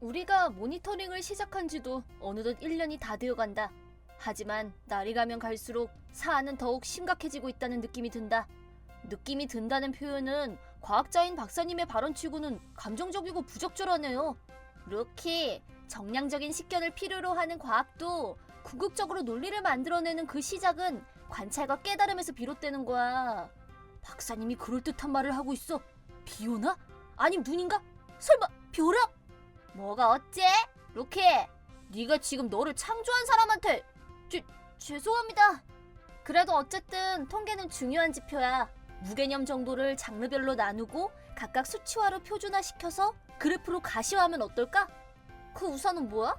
우리가 모니터링을 시작한 지도 어느덧 1년이 다 되어간다. 하지만 날이 가면 갈수록 사안은 더욱 심각해지고 있다는 느낌이 든다. 느낌이 든다는 표현은 과학자인 박사님의 발언치고는 감정적이고 부적절하네요. 루키, 정량적인 식견을 필요로 하는 과학도 궁극적으로 논리를 만들어내는 그 시작은 관찰과 깨달음에서 비롯되는 거야. 박사님이 그럴듯한 말을 하고 있어. 비 오나? 아님 눈인가? 설마 벼락? 뭐가 어째? 루키, 네가 지금 너를 창조한 사람한테 죄송합니다. 그래도 어쨌든 통계는 중요한 지표야. 무개념 정도를 장르별로 나누고 각각 수치화로 표준화시켜서 그래프로 가시화하면 어떨까? 그 우산은 뭐야?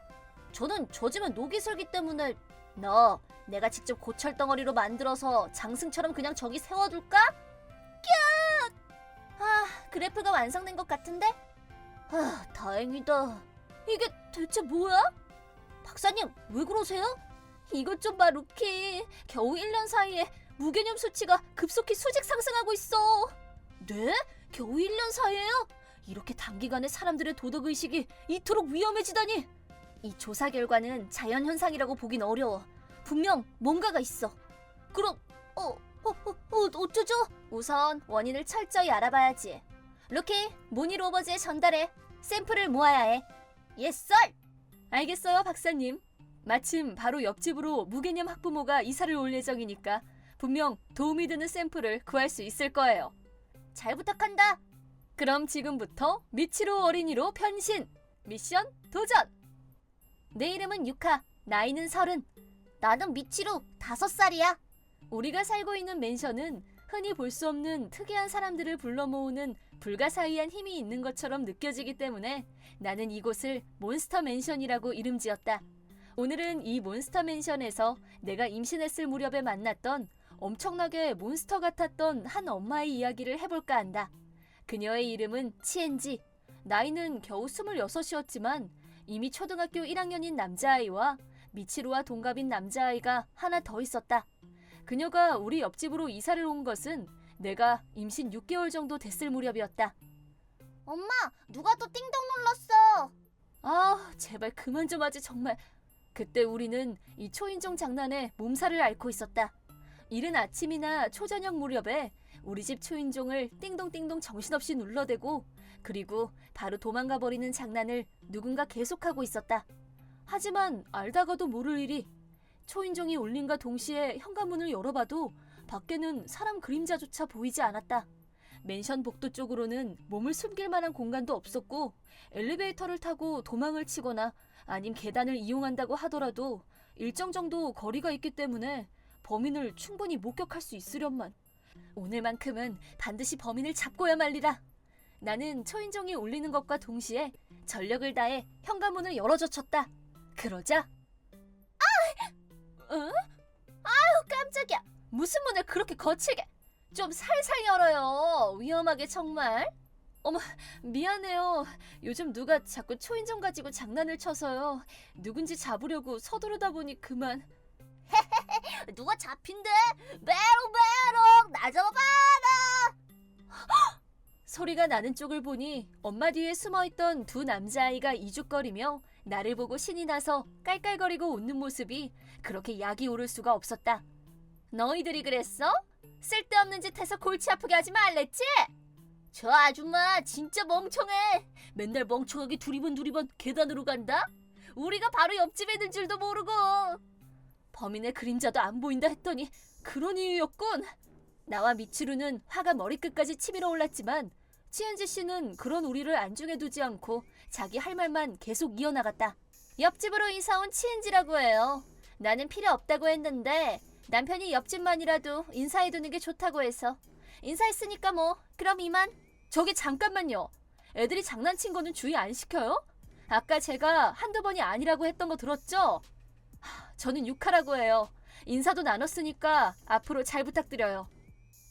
저는 젖으면 녹이 슬기 때문에. 너 내가 직접 고철덩어리로 만들어서 장승처럼 그냥 저기 세워둘까? 꺄! 그래프가 완성된 것 같은데? 다행이다. 이게 대체 뭐야? 박사님, 왜 그러세요? 이것 좀 봐, 루키. 겨우 1년 사이에 무개념 수치가 급속히 수직 상승하고 있어. 네? 겨우 1년 사이에요? 이렇게 단기간에 사람들의 도덕의식이 이토록 위험해지다니. 이 조사 결과는 자연현상이라고 보긴 어려워. 분명 뭔가가 있어. 그럼 어쩌죠? 우선 원인을 철저히 알아봐야지. 루키, 모니 로버즈에 전달해. 샘플을 모아야 해. 예썰! 알겠어요, 박사님. 마침 바로 옆집으로 무개념 학부모가 이사를 올 예정이니까 분명 도움이 되는 샘플을 구할 수 있을 거예요. 잘 부탁한다. 그럼 지금부터 미치로 어린이로 변신! 미션 도전! 내 이름은 유카, 나이는 30. 나는 미치로 5살이야. 우리가 살고 있는 맨션은 흔히 볼 수 없는 특이한 사람들을 불러 모으는 불가사의한 힘이 있는 것처럼 느껴지기 때문에 나는 이곳을 몬스터 맨션이라고 이름 지었다. 오늘은 이 몬스터 맨션에서 내가 임신했을 무렵에 만났던 엄청나게 몬스터 같았던 한 엄마의 이야기를 해볼까 한다. 그녀의 이름은 치엔지. 나이는 겨우 26이었지만 이미 초등학교 1학년인 남자아이와 미치루와 동갑인 남자아이가 하나 더 있었다. 그녀가 우리 옆집으로 이사를 온 것은 내가 임신 6개월 정도 됐을 무렵이었다. 엄마, 누가 또 띵동 눌렀어? 제발 그만 좀 하지 정말. 그때 우리는 이 초인종 장난에 몸살을 앓고 있었다. 이른 아침이나 초저녁 무렵에 우리 집 초인종을 띵동띵동 정신없이 눌러대고 그리고 바로 도망가 버리는 장난을 누군가 계속하고 있었다. 하지만 알다가도 모를 일이. 초인종이 울림과 동시에 현관문을 열어봐도 밖에는 사람 그림자조차 보이지 않았다. 맨션 복도 쪽으로는 몸을 숨길 만한 공간도 없었고 엘리베이터를 타고 도망을 치거나 아님 계단을 이용한다고 하더라도 일정 정도 거리가 있기 때문에 범인을 충분히 목격할 수 있으련만. 오늘만큼은 반드시 범인을 잡고야 말리라. 나는 초인종이 울리는 것과 동시에 전력을 다해 현관문을 열어젖혔다. 그러자 깜짝이야. 무슨 문을 그렇게 거칠게. 좀 살살 열어요. 위험하게 정말. 어머, 미안해요. 요즘 누가 자꾸 초인종 가지고 장난을 쳐서요. 누군지 잡으려고 서두르다 보니 그만. 누가 잡힌대? 메롱메롱, 나 잡아라! 소리가 나는 쪽을 보니 엄마 뒤에 숨어있던 두 남자아이가 이죽거리며 나를 보고 신이 나서 깔깔거리고 웃는 모습이 그렇게 약이 오를 수가 없었다. 너희들이 그랬어? 쓸데없는 짓 해서 골치 아프게 하지 말랬지? 저 아줌마 진짜 멍청해. 맨날 멍청하게 두리번 계단으로 간다? 우리가 바로 옆집에 있는 줄도 모르고. 범인의 그림자도 안 보인다 했더니 그런 이유였군. 나와 미치루는 화가 머리끝까지 치밀어 올랐지만 치엔지 씨는 그런 우리를 안중에 두지 않고 자기 할 말만 계속 이어나갔다. 옆집으로 이사온 치엔지라고 해요. 나는 필요 없다고 했는데 남편이 옆집만이라도 인사해두는 게 좋다고 해서 인사했으니까 뭐 그럼 이만. 저기 잠깐만요. 애들이 장난친 거는 주의 안 시켜요? 아까 제가 한두 번이 아니라고 했던 거 들었죠? 저는 유카라고 해요. 인사도 나눴으니까 앞으로 잘 부탁드려요.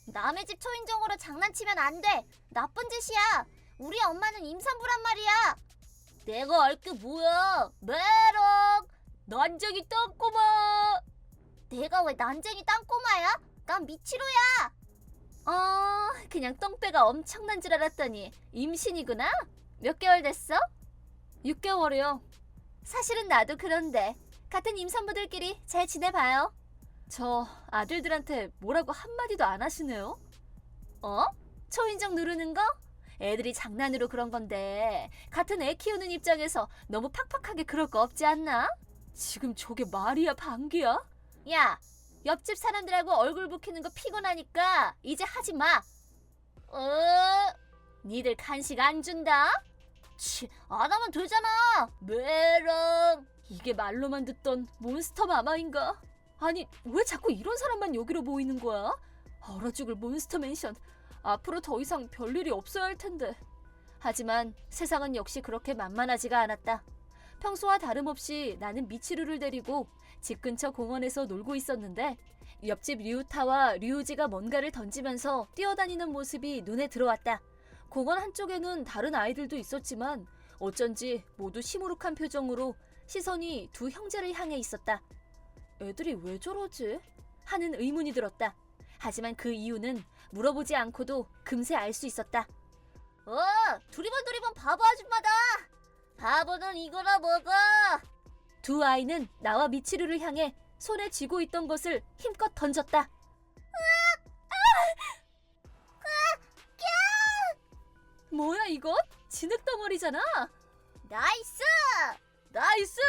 남의 집 초인종으로 장난치면 안 돼. 나쁜 짓이야. 우리 엄마는 임산부란 말이야. 내가 알게 뭐야. 메롱. 난쟁이 땅꼬마. 내가 왜 난쟁이 땅꼬마야? 난 미치루야. 그냥 똥배가 엄청난 줄 알았더니 임신이구나? 몇 개월 됐어? 6개월이요. 사실은 나도 그런데 같은 임산부들끼리 잘 지내봐요. 저 아들들한테 뭐라고 한마디도 안 하시네요. 어? 초인종 누르는 거? 애들이 장난으로 그런 건데 같은 애 키우는 입장에서 너무 팍팍하게 그럴 거 없지 않나? 지금 저게 말이야 방귀야? 야, 옆집 사람들하고 얼굴 붉히는 거 피곤하니까 이제 하지 마. 니들 간식 안 준다? 안 하면 되잖아. 메롱. 이게 말로만 듣던 몬스터 마마인가? 아니 왜 자꾸 이런 사람만 여기로 모이는 거야? 얼어 죽을 몬스터 맨션. 앞으로 더 이상 별일이 없어야 할 텐데. 하지만 세상은 역시 그렇게 만만하지가 않았다. 평소와 다름없이 나는 미치루를 데리고 집 근처 공원에서 놀고 있었는데 옆집 류타와 류우지가 뭔가를 던지면서 뛰어다니는 모습이 눈에 들어왔다. 공원 한쪽에는 다른 아이들도 있었지만 어쩐지 모두 시무룩한 표정으로 시선이 두 형제를 향해 있었다. 애들이 왜 저러지? 하는 의문이 들었다. 하지만 그 이유는 물어보지 않고도 금세 알 수 있었다. 두리번 바보 아줌마다. 바보는 이거나 먹어. 두 아이는 나와 미치루를 향해 손에 쥐고 있던 것을 힘껏 던졌다. 뭐야 이건? 진흙덩어리잖아. 나이스! 나이스!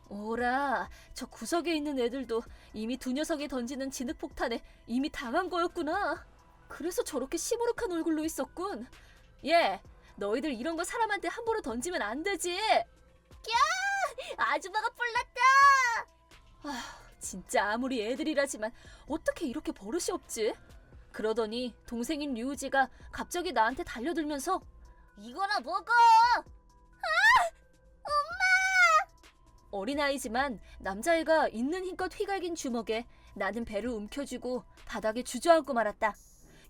오라, 저 구석에 있는 애들도 이미 두 녀석이 던지는 진흙폭탄에 이미 당한 거였구나. 그래서 저렇게 시무룩한 얼굴로 있었군. 얘, 너희들 이런 거 사람한테 함부로 던지면 안 되지. 아줌마가 뿔났다. 진짜 아무리 애들이라지만 어떻게 이렇게 버릇이 없지? 그러더니 동생인 류우지가 갑자기 나한테 달려들면서 이거나 먹어. 어린아이지만 남자애가 있는 힘껏 휘갈긴 주먹에 나는 배를 움켜쥐고 바닥에 주저앉고 말았다.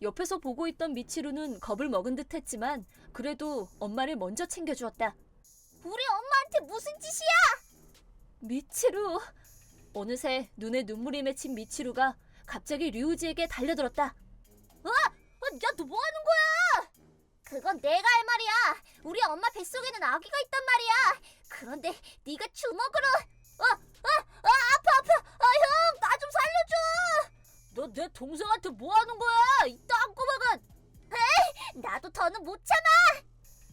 옆에서 보고 있던 미치루는 겁을 먹은 듯 했지만 그래도 엄마를 먼저 챙겨주었다. 우리 엄마한테 무슨 짓이야? 미치루. 어느새 눈에 눈물이 맺힌 미치루가 갑자기 류우지에게 달려들었다. 야, 너 뭐 하는 거야? 그건 내가 할 말이야. 우리 엄마 뱃속에는 아기가 있단 말이야. 그런데 네가 주먹으로 아파. 형, 나 좀 살려줘. 너 내 동생한테 뭐 하는 거야? 이 땅꼬마가. 나도 더는 못 참아.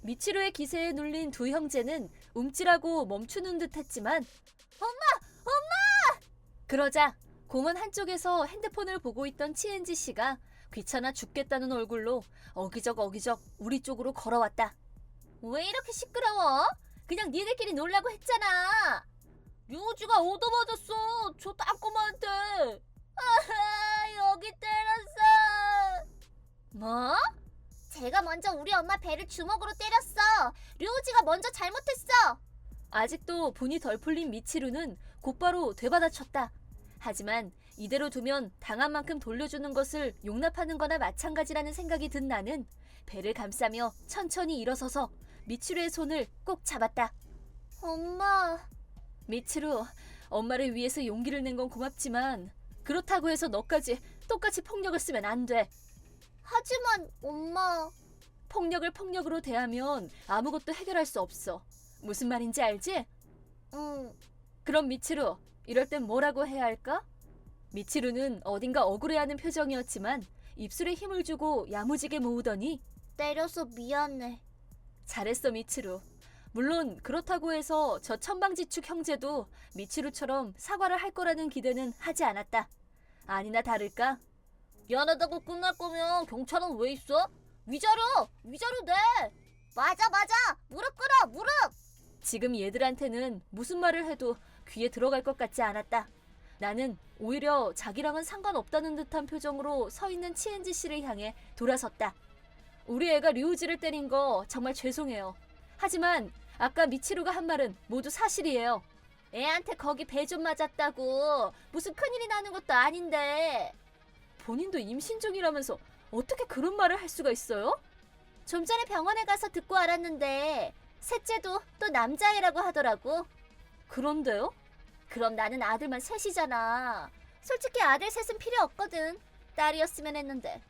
미치루의 기세에 눌린 두 형제는 움찔하고 멈추는 듯 했지만 엄마! 그러자 공원 한쪽에서 핸드폰을 보고 있던 치엔지 씨가 귀찮아 죽겠다는 얼굴로 어기적 우리 쪽으로 걸어왔다. 왜 이렇게 시끄러워? 그냥 니들끼리 놀라고 했잖아. 류우지가 얻어맞았어. 저 땅꼬마한테. 여기 때렸어. 뭐? 제가 먼저 우리 엄마 배를 주먹으로 때렸어. 류우지가 먼저 잘못했어. 아직도 분이 덜 풀린 미치루는 곧바로 되받아쳤다. 하지만 이대로 두면 당한 만큼 돌려주는 것을 용납하는 거나 마찬가지라는 생각이 든 나는 배를 감싸며 천천히 일어서서 미치루의 손을 꼭 잡았다. 엄마. 미치루, 엄마를 위해서 용기를 낸 건 고맙지만 그렇다고 해서 너까지 똑같이 폭력을 쓰면 안 돼. 하지만 엄마. 폭력을 폭력으로 대하면 아무것도 해결할 수 없어. 무슨 말인지 알지? 응. 그럼 미치루, 이럴 땐 뭐라고 해야 할까? 미치루는 어딘가 억울해하는 표정이었지만 입술에 힘을 주고 야무지게 모으더니 때려서 미안해. 잘했어 미치루. 물론 그렇다고 해서 저 천방지축 형제도 미치루처럼 사과를 할 거라는 기대는 하지 않았다. 아니나 다를까? 미안하다고 끝날 거면 경찰은 왜 있어? 위자료 내. 맞아. 무릎 꿇어, 무릎. 지금 얘들한테는 무슨 말을 해도 귀에 들어갈 것 같지 않았다. 나는 오히려 자기랑은 상관없다는 듯한 표정으로 서 있는 치엔지 씨를 향해 돌아섰다. 우리 애가 류우지를 때린 거 정말 죄송해요. 하지만 아까 미치루가 한 말은 모두 사실이에요. 애한테 거기 배 좀 맞았다고 무슨 큰일이 나는 것도 아닌데. 본인도 임신 중이라면서 어떻게 그런 말을 할 수가 있어요? 좀 전에 병원에 가서 듣고 알았는데 셋째도 또 남자애라고 하더라고. 그런데요? 그럼 나는 아들만 셋이잖아. 솔직히 아들 셋은 필요 없거든. 딸이었으면 했는데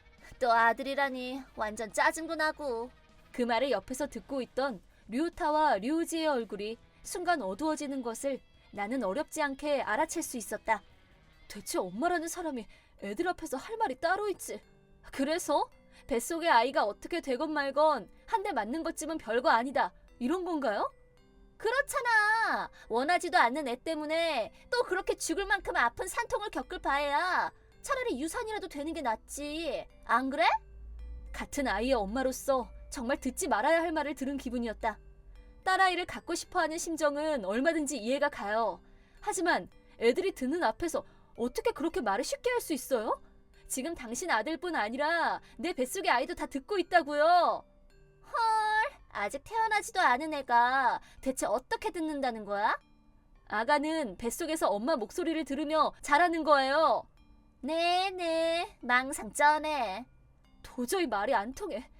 또 아들이라니 완전 짜증도 나고. 그 말을 옆에서 듣고 있던 류타와 류지의 얼굴이 순간 어두워지는 것을 나는 어렵지 않게 알아챌 수 있었다. 대체 엄마라는 사람이 애들 앞에서 할 말이 따로 있지. 그래서 뱃속의 아이가 어떻게 되건 말건 한 대 맞는 것쯤은 별거 아니다. 이런 건가요? 그렇잖아. 원하지도 않는 애 때문에 또 그렇게 죽을 만큼 아픈 산통을 겪을 바에야 차라리 유산이라도 되는 게 낫지. 안 그래? 같은 아이의 엄마로서 정말 듣지 말아야 할 말을 들은 기분이었다. 딸아이를 갖고 싶어하는 심정은 얼마든지 이해가 가요. 하지만 애들이 듣는 앞에서 어떻게 그렇게 말을 쉽게 할 수 있어요? 지금 당신 아들뿐 아니라 내 뱃속의 아이도 다 듣고 있다고요. 헐, 아직 태어나지도 않은 애가 대체 어떻게 듣는다는 거야? 아가는 뱃속에서 엄마 목소리를 들으며 자라는 거예요. 네네, 망상쩌네. 도저히 말이 안 통해.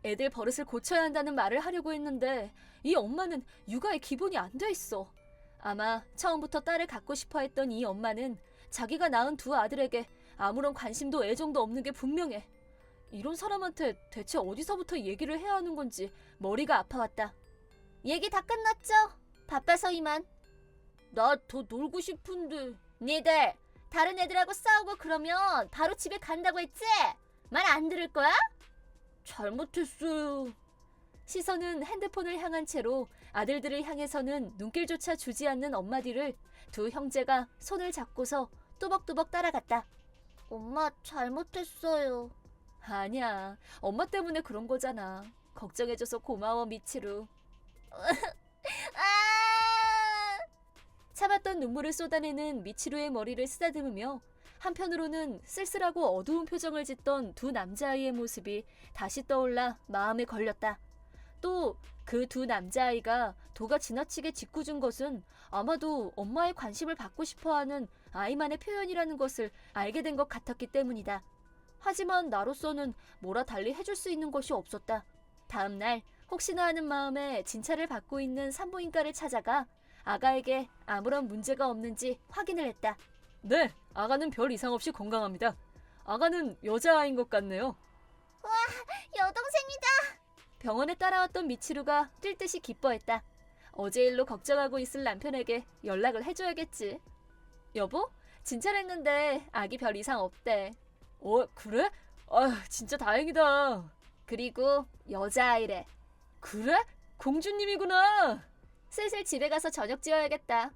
애들 버릇을 고쳐야 한다는 말을 하려고 했는데 이 엄마는 육아에 기본이 안 돼 있어. 아마 처음부터 딸을 갖고 싶어 했던 이 엄마는 자기가 낳은 두 아들에게 아무런 관심도 애정도 없는 게 분명해. 이런 사람한테 대체 어디서부터 얘기를 해야 하는 건지 머리가 아파왔다. 얘기 다 끝났죠? 바빠서 이만. 나 더 놀고 싶은데. 니들 다른 애들하고 싸우고 그러면 바로 집에 간다고 했지? 말 안 들을 거야? 잘못했어요. 시선은 핸드폰을 향한 채로 아들들을 향해서는 눈길조차 주지 않는 엄마 뒤를 두 형제가 손을 잡고서 또박또박 따라갔다. 엄마 잘못했어요. 아니야, 엄마 때문에 그런 거잖아. 걱정해줘서 고마워 미치루. 참았던 눈물을 쏟아내는 미치루의 머리를 쓰다듬으며 한편으로는 쓸쓸하고 어두운 표정을 짓던 두 남자아이의 모습이 다시 떠올라 마음에 걸렸다. 또 그 두 남자아이가 도가 지나치게 짓궂은 것은 아마도 엄마의 관심을 받고 싶어하는 아이만의 표현이라는 것을 알게 된 것 같았기 때문이다. 하지만 나로서는 뭐라 달리 해줄 수 있는 것이 없었다. 다음 날 혹시나 하는 마음에 진찰을 받고 있는 산부인과를 찾아가 아가에게 아무런 문제가 없는지 확인을 했다. 네, 아가는 별 이상 없이 건강합니다. 아가는 여자아이인 것 같네요. 와, 여동생이다. 병원에 따라왔던 미치루가 뛸 듯이 기뻐했다. 어제 일로 걱정하고 있을 남편에게 연락을 해줘야겠지. 여보, 진찰했는데 아기 별 이상 없대. 그래? 아, 진짜 다행이다. 그리고 여자아이래. 그래? 공주님이구나. 슬슬 집에 가서 저녁 지어야겠다.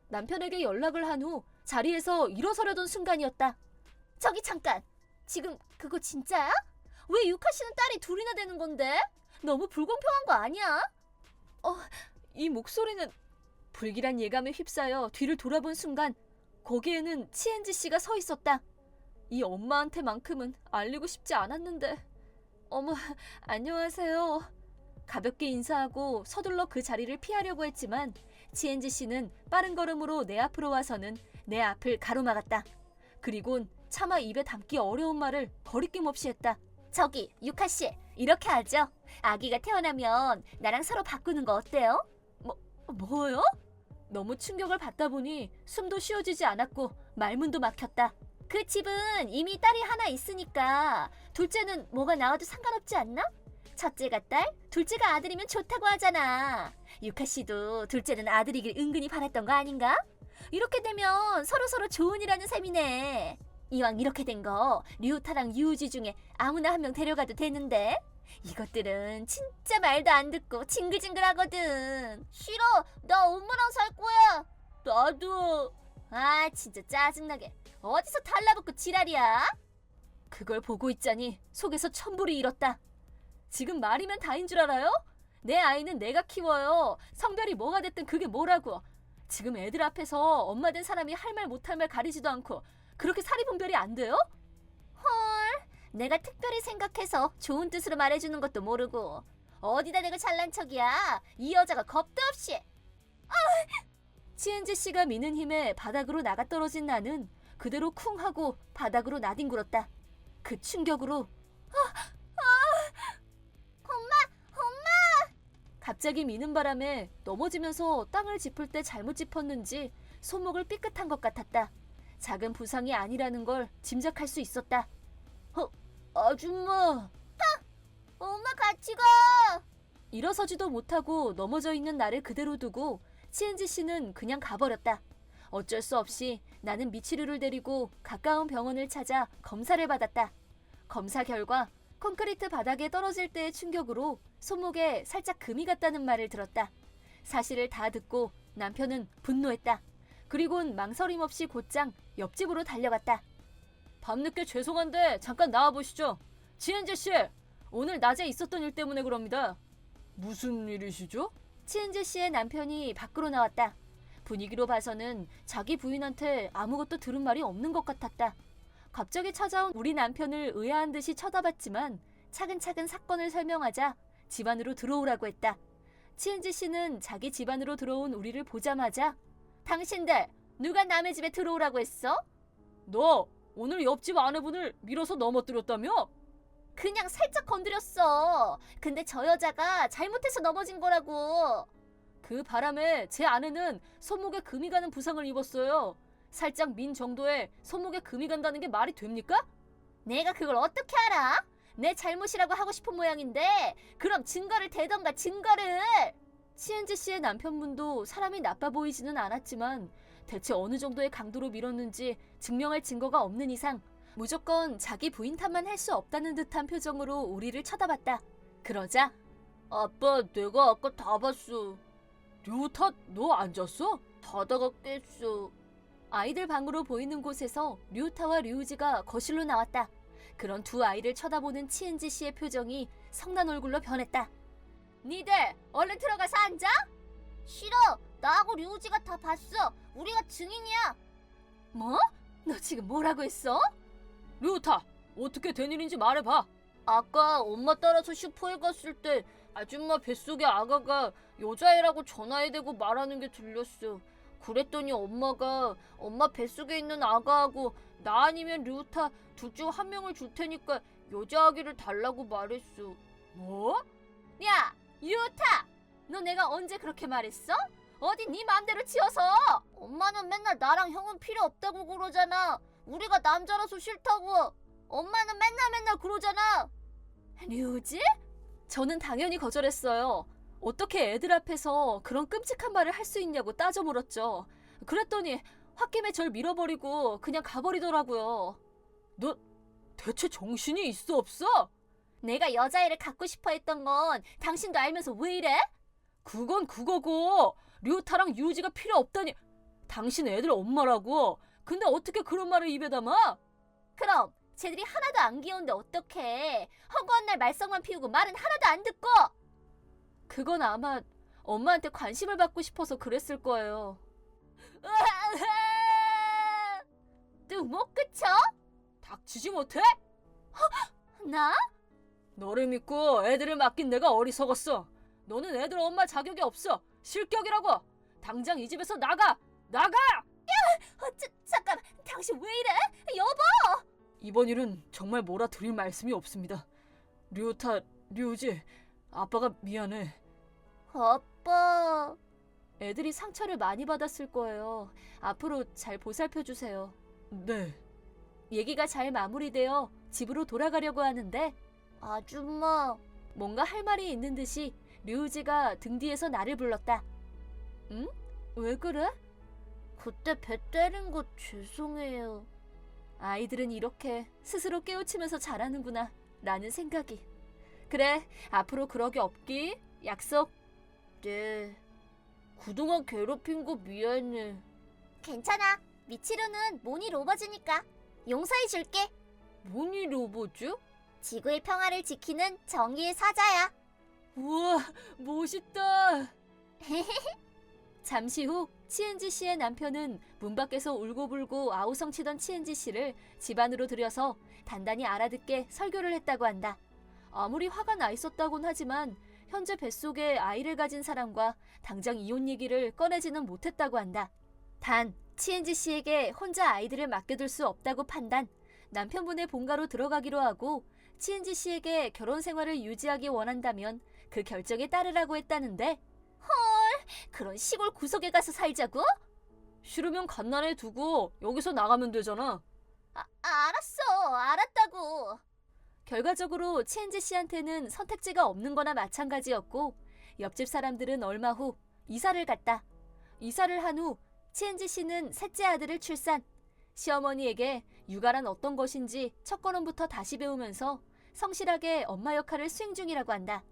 남편에게 연락을 한 후 자리에서 일어서려던 순간이었다. 저기 잠깐! 지금 그거 진짜야? 왜 유카 씨는 딸이 둘이나 되는 건데? 너무 불공평한 거 아니야? 이 목소리는... 불길한 예감에 휩싸여 뒤를 돌아본 순간 거기에는 치엔지 씨가 서 있었다. 이 엄마한테만큼은 알리고 싶지 않았는데. 어머, 안녕하세요. 가볍게 인사하고 서둘러 그 자리를 피하려고 했지만 치엔지 씨는 빠른 걸음으로 내 앞으로 와서는 내 앞을 가로막았다. 그리곤 차마 입에 담기 어려운 말을 거리낌 없이 했다. 저기 유카 씨, 이렇게 하죠. 아기가 태어나면 나랑 서로 바꾸는 거 어때요? 뭐요? 너무 충격을 받다 보니 숨도 쉬어지지 않았고 말문도 막혔다. 그 집은 이미 딸이 하나 있으니까 둘째는 뭐가 나와도 상관없지 않나? 첫째가 딸, 둘째가 아들이면 좋다고 하잖아. 유카 씨도 둘째는 아들이길 은근히 바랐던 거 아닌가? 이렇게 되면 서로서로 좋은이라는 셈이네. 이왕 이렇게 된 거 류타랑 유우지 중에 아무나 한 명 데려가도 되는데. 이것들은 진짜 말도 안 듣고 징글징글하거든. 싫어, 나 엄마랑 살 거야. 나도. 아, 진짜 짜증나게. 어디서 달라붙고 지랄이야? 그걸 보고 있자니 속에서 천불이 일었다. 지금 말이면 다인 줄 알아요? 내 아이는 내가 키워요. 성별이 뭐가 됐든 그게 뭐라고. 지금 애들 앞에서 엄마 된 사람이 할 말 못할 말 가리지도 않고 그렇게 사리분별이 안 돼요? 헐, 내가 특별히 생각해서 좋은 뜻으로 말해주는 것도 모르고 어디다 대고 잘난 척이야. 이 여자가 겁도 없이. 치엔지 씨가 미는 힘에 바닥으로 나가 떨어진 나는 그대로 쿵 하고 바닥으로 나뒹굴었다. 그 충격으로 갑자기 미는 바람에 넘어지면서 땅을 짚을 때 잘못 짚었는지 손목을 삐끗한 것 같았다. 작은 부상이 아니라는 걸 짐작할 수 있었다. 아줌마. 엄마 같이 가. 일어서지도 못하고 넘어져 있는 나를 그대로 두고 치은지 씨는 그냥 가버렸다. 어쩔 수 없이 나는 미치루를 데리고 가까운 병원을 찾아 검사를 받았다. 검사 결과 콘크리트 바닥에 떨어질 때의 충격으로 손목에 살짝 금이 갔다는 말을 들었다. 사실을 다 듣고 남편은 분노했다. 그리곤 망설임 없이 곧장 옆집으로 달려갔다. 밤늦게 죄송한데 잠깐 나와보시죠. 치은지 씨, 오늘 낮에 있었던 일 때문에 그럽니다. 무슨 일이시죠? 치은지 씨의 남편이 밖으로 나왔다. 분위기로 봐서는 자기 부인한테 아무것도 들은 말이 없는 것 같았다. 갑자기 찾아온 우리 남편을 의아한 듯이 쳐다봤지만 차근차근 사건을 설명하자 집 안으로 들어오라고 했다. 치은지 씨는 자기 집 안으로 들어온 우리를 보자마자 당신들 누가 남의 집에 들어오라고 했어? 너 오늘 옆집 아내분을 밀어서 넘어뜨렸다며? 그냥 살짝 건드렸어. 근데 저 여자가 잘못해서 넘어진 거라고. 그 바람에 제 아내는 손목에 금이 가는 부상을 입었어요. 살짝 민 정도에 손목에 금이 간다는 게 말이 됩니까? 내가 그걸 어떻게 알아? 내 잘못이라고 하고 싶은 모양인데 그럼 증거를 대던가 증거를. 치은지 씨의 남편분도 사람이 나빠 보이지는 않았지만 대체 어느 정도의 강도로 밀었는지 증명할 증거가 없는 이상 무조건 자기 부인 탓만 할 수 없다는 듯한 표정으로 우리를 쳐다봤다. 그러자 아빠 내가 아까 다 봤어. 류타 너 안 잤어? 자다가 깼어. 아이들 방으로 보이는 곳에서 류타와 류우지가 거실로 나왔다. 그런 두 아이를 쳐다보는 치은지 씨의 표정이 성난 얼굴로 변했다. 니들 얼른 들어가서 앉아? 싫어. 나하고 류우지가 다 봤어. 우리가 증인이야. 뭐? 너 지금 뭐라고 했어? 류타 어떻게 된 일인지 말해봐. 아까 엄마 따라서 슈퍼에 갔을 때 아줌마 뱃속에 아가가 여자애라고 전화해 대고 말하는 게 들렸어. 그랬더니 엄마가 엄마 뱃속에 있는 아가하고 나 아니면 류타 둘 중 한 명을 줄 테니까 여자아기를 달라고 말했어. 뭐? 야 류타 너 내가 언제 그렇게 말했어? 어디 네 맘대로 지어서. 엄마는 맨날 나랑 형은 필요 없다고 그러잖아. 우리가 남자라서 싫다고. 엄마는 맨날 그러잖아. 류지? 저는 당연히 거절했어요. 어떻게 애들 앞에서 그런 끔찍한 말을 할 수 있냐고 따져 물었죠. 그랬더니 홧김에 절 밀어버리고 그냥 가버리더라고요. 너 대체 정신이 있어 없어? 내가 여자애를 갖고 싶어 했던 건 당신도 알면서 왜 이래? 그건 그거고 류타랑 유지가 필요 없다니. 당신 애들 엄마라고. 근데 어떻게 그런 말을 입에 담아? 그럼 쟤들이 하나도 안 귀여운데 어떡해. 허구한 날 말썽만 피우고 말은 하나도 안 듣고. 그건 아마 엄마한테 관심을 받고 싶어서 그랬을 거예요. 또 못 그쳐? 닥치지 못해? 나? 너를 믿고 애들을 맡긴 내가 어리석었어. 너는 애들 엄마 자격이 없어. 실격이라고. 당장 이 집에서 나가. 나가! 잠깐, 당신 왜 이래? 여보! 이번 일은 정말 뭐라 드릴 말씀이 없습니다. 류타, 류지, 아빠가 미안해. 아빠... 애들이 상처를 많이 받았을 거예요. 앞으로 잘 보살펴주세요. 네. 얘기가 잘 마무리되어 집으로 돌아가려고 하는데 아줌마. 뭔가 할 말이 있는 듯이 류지가 등 뒤에서 나를 불렀다. 응? 왜 그래? 그때 배 때린 거 죄송해요. 아이들은 이렇게 스스로 깨우치면서 자라는구나 라는 생각이. 그래, 앞으로 그러기 없기. 약속. 네. 그동안 괴롭힌 거 미안해. 괜찮아. 미치루는 모니 로버즈니까 용서해 줄게. 뭐니 로봇즈? 지구의 평화를 지키는 정의의 사자야. 우와, 멋있다. 잠시 후 치은지 씨의 남편은 문 밖에서 울고불고 아우성치던 치은지 씨를 집 안으로 들여서 단단히 알아듣게 설교를 했다고 한다. 아무리 화가 나 있었다곤 하지만 현재 뱃속에 아이를 가진 사람과 당장 이혼 얘기를 꺼내지는 못했다고 한다. 단 치은지 씨에게 혼자 아이들을 맡겨둘 수 없다고 판단, 남편분의 본가로 들어가기로 하고 치은지 씨에게 결혼 생활을 유지하기 원한다면 그 결정에 따르라고 했다는데, 그런 시골 구석에 가서 살자고? 싫으면 갓난애 두고 여기서 나가면 되잖아. 알았어. 알았다고. 결과적으로 치은지 씨한테는 선택지가 없는 거나 마찬가지였고 옆집 사람들은 얼마 후 이사를 갔다. 이사를 한 후 치엔지 씨는 셋째 아들을 출산. 시어머니에게 육아란 어떤 것인지 첫 걸음부터 다시 배우면서 성실하게 엄마 역할을 수행 중이라고 한다.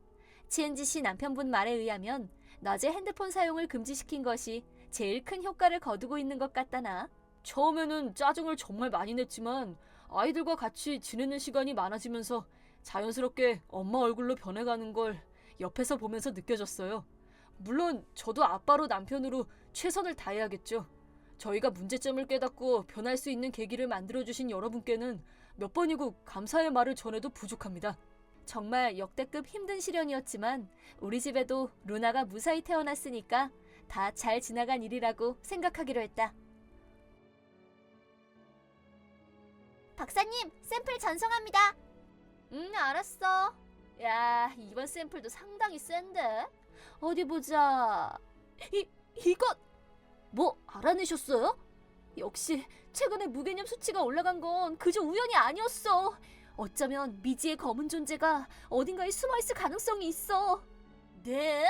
치엔지 씨 남편분 말에 의하면 낮에 핸드폰 사용을 금지시킨 것이 제일 큰 효과를 거두고 있는 것 같다나. 처음에는 짜증을 정말 많이 냈지만 아이들과 같이 지내는 시간이 많아지면서 자연스럽게 엄마 얼굴로 변해가는 걸 옆에서 보면서 느껴졌어요. 물론 저도 아빠로 남편으로 최선을 다해야겠죠. 저희가 문제점을 깨닫고 변할 수 있는 계기를 만들어주신 여러분께는 몇 번이고 감사의 말을 전해도 부족합니다. 정말 역대급 힘든 시련이었지만 우리 집에도 루나가 무사히 태어났으니까 다 잘 지나간 일이라고 생각하기로 했다. 박사님, 샘플 전송합니다. 알았어. 야, 이번 샘플도 상당히 센데? 어디 보자. 이것! 뭐 알아내셨어요? 역시 최근에 무개념 수치가 올라간 건 그저 우연이 아니었어. 어쩌면 미지의 검은 존재가 어딘가에 숨어있을 가능성이 있어. 네?